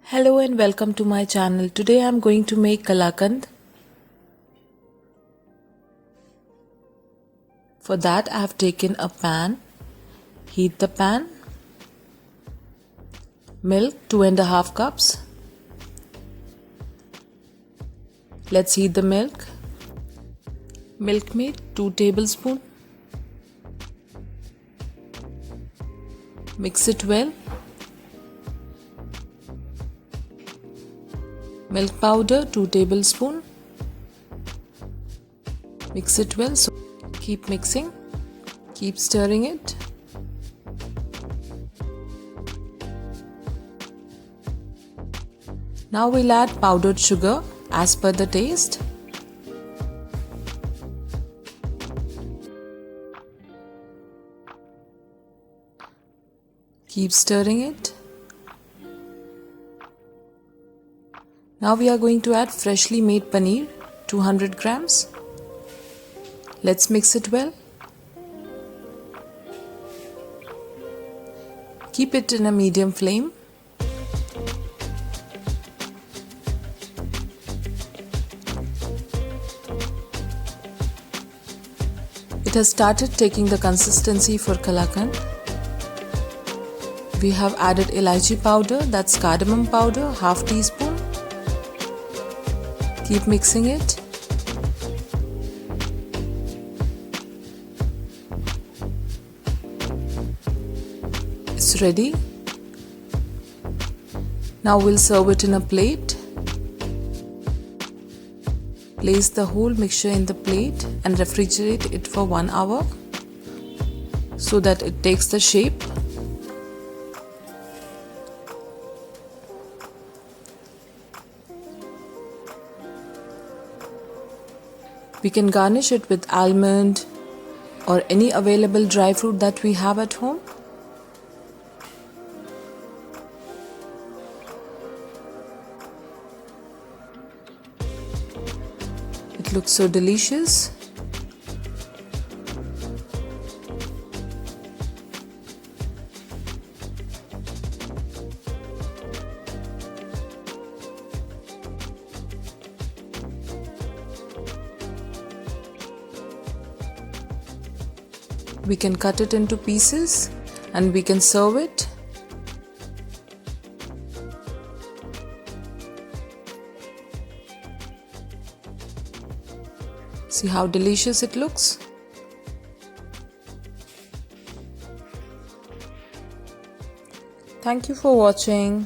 Hello and welcome to my channel. Today I am going to make Kalakand. For that I have taken a pan. Heat the pan. Milk 2.5 cups. Let's heat the milk. Milkmaid 2 tablespoons. Mix it well. Milk powder 2 tablespoons. Mix it well. So keep mixing. Keep stirring it. Now we'll add powdered sugar as per the taste. Keep stirring it. Now we are going to add freshly made paneer, 200 grams. Let's mix it well. Keep it in a medium flame. It has started taking the consistency for Kalakand. We have added elaichi powder, that's cardamom powder, half teaspoon. Keep mixing it. It's ready. Now we'll serve it in a plate. Place the whole mixture in the plate and refrigerate it for 1 hour so that it takes the shape. We can garnish it with almond or any available dry fruit that we have at home. It looks so delicious. We can cut it into pieces and we can serve it. See how delicious it looks. Thank you for watching.